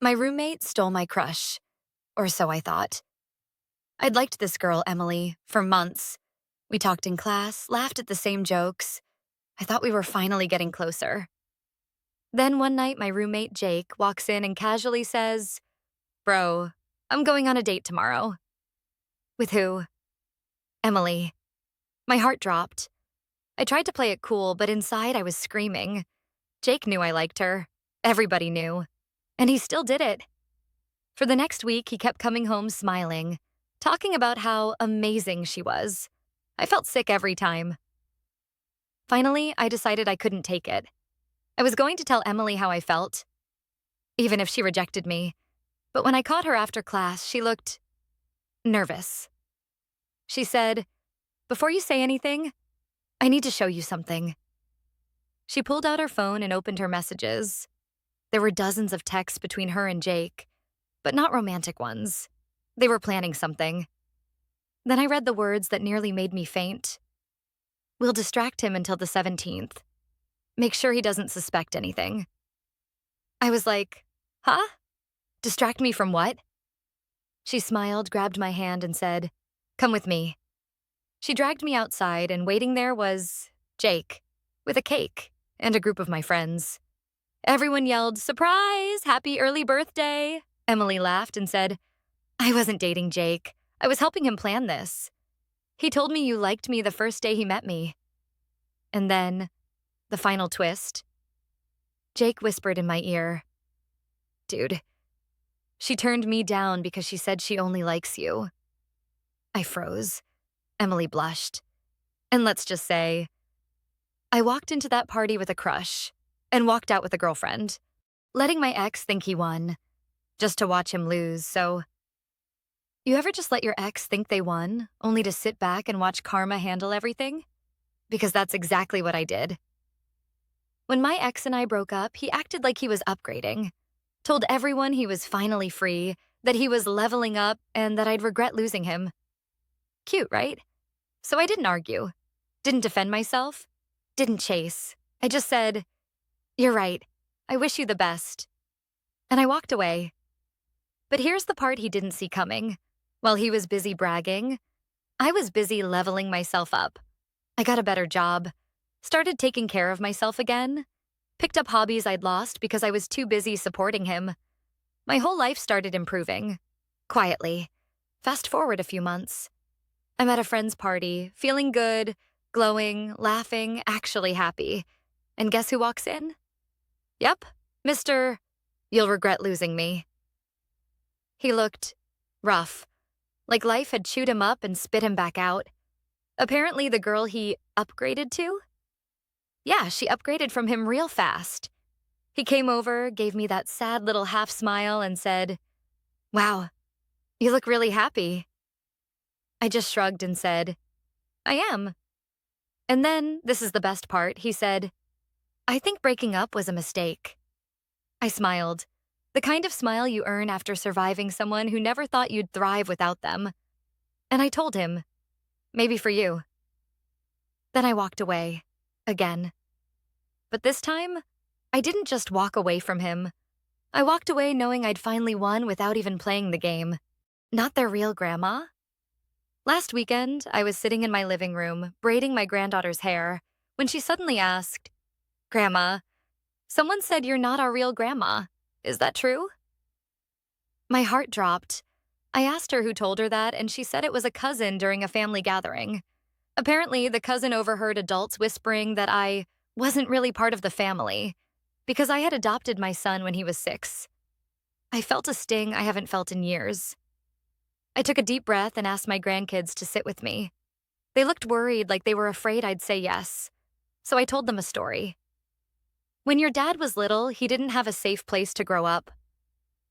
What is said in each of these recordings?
My roommate stole my crush, or so I thought. I'd liked this girl, Emily, for months. We talked in class, laughed at the same jokes. I thought we were finally getting closer. Then one night, my roommate, Jake, walks in and casually says, "Bro, I'm going on a date tomorrow." With who? Emily. My heart dropped. I tried to play it cool, but inside I was screaming. Jake knew I liked her. Everybody knew. And he still did it. For the next week, he kept coming home smiling, talking about how amazing she was. I felt sick every time. Finally, I decided I couldn't take it. I was going to tell Emily how I felt, even if she rejected me. But when I caught her after class, she looked nervous. She said, "Before you say anything, I need to show you something." She pulled out her phone and opened her messages. There were dozens of texts between her and Jake, but not romantic ones. They were planning something. Then I read the words that nearly made me faint. "We'll distract him until the 17th. Make sure he doesn't suspect anything." I was like, "Huh? Distract me from what?" She smiled, grabbed my hand, and said, "Come with me." She dragged me outside, and waiting there was Jake, with a cake and a group of my friends. Everyone yelled, "Surprise! Happy early birthday!" Emily laughed and said, "I wasn't dating Jake. I was helping him plan this. He told me you liked me the first day he met me." And then, the final twist. Jake whispered in my ear, "Dude, she turned me down because she said she only likes you." I froze. Emily blushed. And let's just say, I walked into that party with a crush and walked out with a girlfriend, letting my ex think he won, just to watch him lose. So, you ever just let your ex think they won, only to sit back and watch karma handle everything? Because that's exactly what I did. When my ex and I broke up, he acted like he was upgrading, told everyone he was finally free, that he was leveling up, and that I'd regret losing him. Cute, right? So I didn't argue, didn't defend myself, didn't chase. I just said, "You're right. I wish you the best." And I walked away. But here's the part he didn't see coming. While he was busy bragging, I was busy leveling myself up. I got a better job, started taking care of myself again, picked up hobbies I'd lost because I was too busy supporting him. My whole life started improving. Quietly. Fast forward a few months. I'm at a friend's party, feeling good, glowing, laughing, actually happy. And guess who walks in? Yep, Mr. "You'll regret losing me." He looked rough, like life had chewed him up and spit him back out. Apparently the girl he upgraded to? Yeah, she upgraded from him real fast. He came over, gave me that sad little half smile, and said, "Wow, you look really happy." I just shrugged and said, "I am." And then, this is the best part, he said, "I think breaking up was a mistake." I smiled, the kind of smile you earn after surviving someone who never thought you'd thrive without them. And I told him, "Maybe for you." Then I walked away, again. But this time, I didn't just walk away from him. I walked away knowing I'd finally won without even playing the game. Not their real grandma. Last weekend, I was sitting in my living room, braiding my granddaughter's hair, when she suddenly asked, "Grandma, someone said you're not our real grandma. Is that true?" My heart dropped. I asked her who told her that, and she said it was a cousin during a family gathering. Apparently, the cousin overheard adults whispering that I wasn't really part of the family, because I had adopted my son when he was 6. I felt a sting I haven't felt in years. I took a deep breath and asked my grandkids to sit with me. They looked worried, like they were afraid I'd say yes. So I told them a story. When your dad was little, he didn't have a safe place to grow up.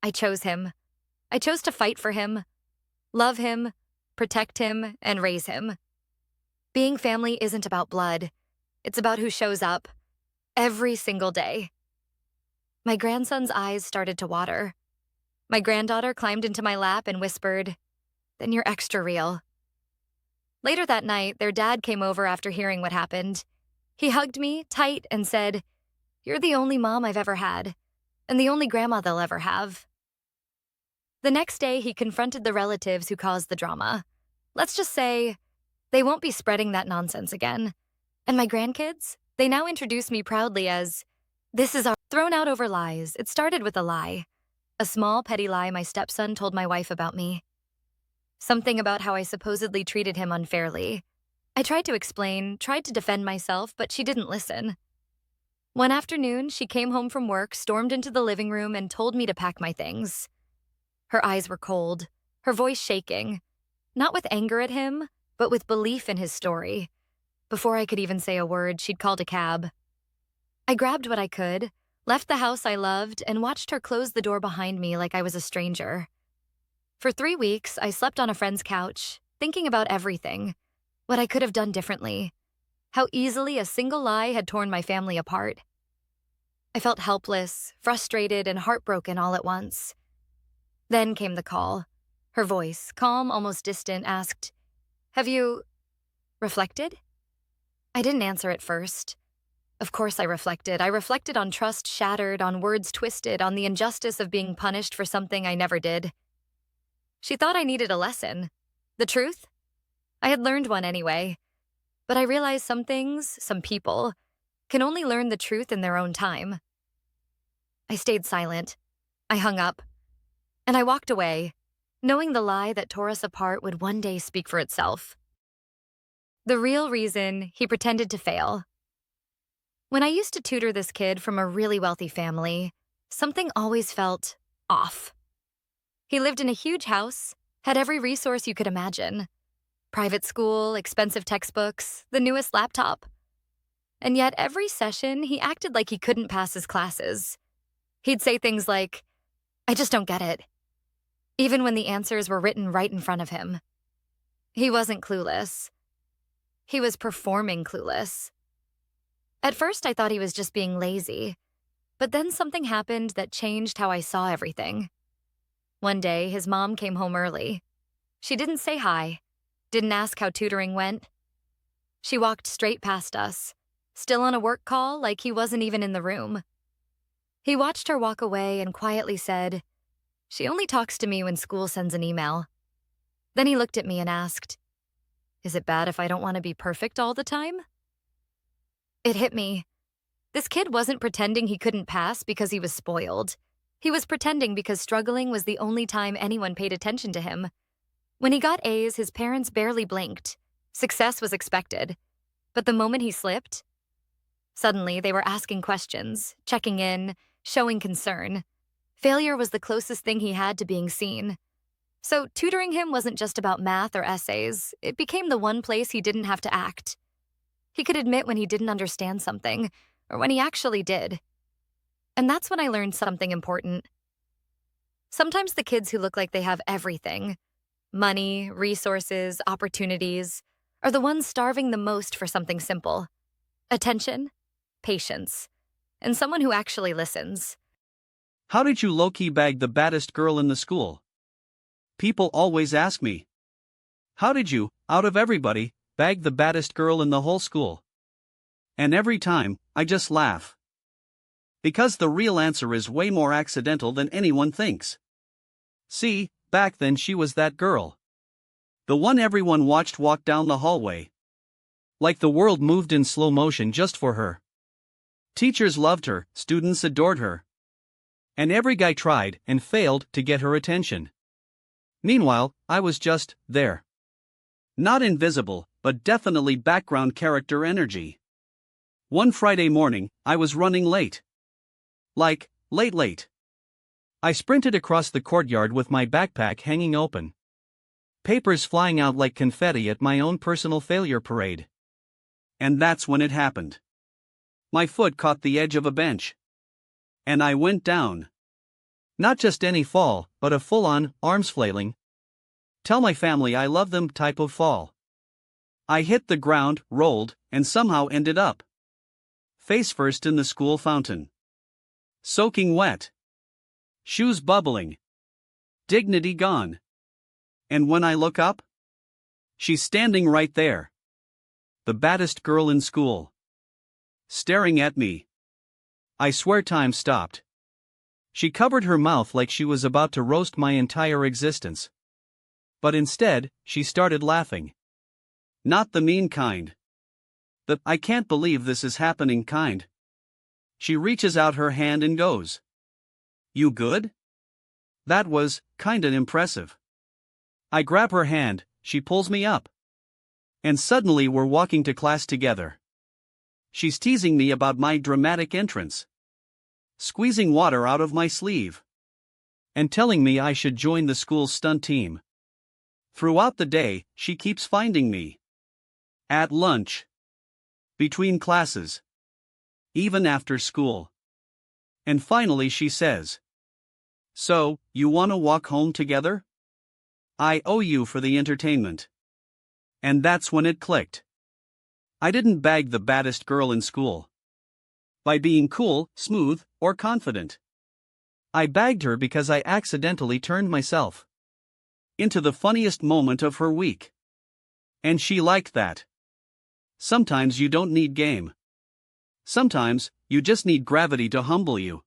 I chose him. I chose to fight for him, love him, protect him, and raise him. Being family isn't about blood. It's about who shows up, every single day. My grandson's eyes started to water. My granddaughter climbed into my lap and whispered, "Then you're extra real." Later that night, their dad came over after hearing what happened. He hugged me tight and said, "You're the only mom I've ever had, and the only grandma they'll ever have." The next day, he confronted the relatives who caused the drama. Let's just say, they won't be spreading that nonsense again. And my grandkids, they now introduce me proudly as, this is our thrown out over lies. It started with a lie. A small, petty lie my stepson told my wife about me. Something about how I supposedly treated him unfairly. I tried to explain, tried to defend myself, but she didn't listen. One afternoon, she came home from work, stormed into the living room, and told me to pack my things. Her eyes were cold, her voice shaking, not with anger at him, but with belief in his story. Before I could even say a word, she'd called a cab. I grabbed what I could, left the house I loved, and watched her close the door behind me like I was a stranger. For 3 weeks, I slept on a friend's couch, thinking about everything, what I could have done differently, how easily a single lie had torn my family apart. I felt helpless, frustrated, and heartbroken all at once. Then came the call. Her voice, calm, almost distant, asked, "Have you reflected?" I didn't answer at first. Of course I reflected. I reflected on trust shattered, on words twisted, on the injustice of being punished for something I never did. She thought I needed a lesson. The truth? I had learned one anyway. But I realized some things, some people, can only learn the truth in their own time. I stayed silent. I hung up. And I walked away, knowing the lie that tore us apart would one day speak for itself. The real reason he pretended to fail. When I used to tutor this kid from a really wealthy family, something always felt off. He lived in a huge house, had every resource you could imagine. Private school, expensive textbooks, the newest laptop. And yet every session, he acted like he couldn't pass his classes. He'd say things like, "I just don't get it," even when the answers were written right in front of him. He wasn't clueless. He was performing clueless. At first, I thought he was just being lazy, but then something happened that changed how I saw everything. One day, his mom came home early. She didn't say hi, didn't ask how tutoring went. She walked straight past us, still on a work call like he wasn't even in the room. He watched her walk away and quietly said, "She only talks to me when school sends an email." Then he looked at me and asked, "Is it bad if I don't want to be perfect all the time?" It hit me. This kid wasn't pretending he couldn't pass because he was spoiled. He was pretending because struggling was the only time anyone paid attention to him. When he got A's, his parents barely blinked. Success was expected. But the moment he slipped, suddenly they were asking questions, checking in, showing concern. Failure was the closest thing he had to being seen. So tutoring him wasn't just about math or essays. It became the one place he didn't have to act. He could admit when he didn't understand something, or when he actually did. And that's when I learned something important. Sometimes the kids who look like they have everything, money, resources, opportunities, are the ones starving the most for something simple. Attention, patience, and someone who actually listens. How did you low-key bag the baddest girl in the school? People always ask me. How did you, out of everybody, bag the baddest girl in the whole school? And every time, I just laugh. Because the real answer is way more accidental than anyone thinks. See, back then she was that girl. The one everyone watched walk down the hallway. Like the world moved in slow motion just for her. Teachers loved her, students adored her. And every guy tried and failed to get her attention. Meanwhile, I was just there. Not invisible, but definitely background character energy. One Friday morning, I was running late. Like, late. I sprinted across the courtyard with my backpack hanging open. Papers flying out like confetti at my own personal failure parade. And that's when it happened. My foot caught the edge of a bench. And I went down. Not just any fall, but a full-on, arms flailing, tell my family I love them type of fall. I hit the ground, rolled, and somehow ended up face first in the school fountain. Soaking wet. Shoes bubbling. Dignity gone. And when I look up, she's standing right there. The baddest girl in school. Staring at me. I swear time stopped. She covered her mouth like she was about to roast my entire existence. But instead, she started laughing. Not the mean kind. The "I can't believe this is happening" kind. She reaches out her hand and goes, "You good?" That was kinda impressive. I grab her hand, she pulls me up. And suddenly we're walking to class together. She's teasing me about my dramatic entrance, squeezing water out of my sleeve, and telling me I should join the school's stunt team. Throughout the day, she keeps finding me. At lunch, between classes, even after school. And finally she says, "So, you wanna walk home together? I owe you for the entertainment." And that's when it clicked. I didn't bag the baddest girl in school by being cool, smooth, or confident. I bagged her because I accidentally turned myself into the funniest moment of her week. And she liked that. Sometimes you don't need game. Sometimes, you just need gravity to humble you.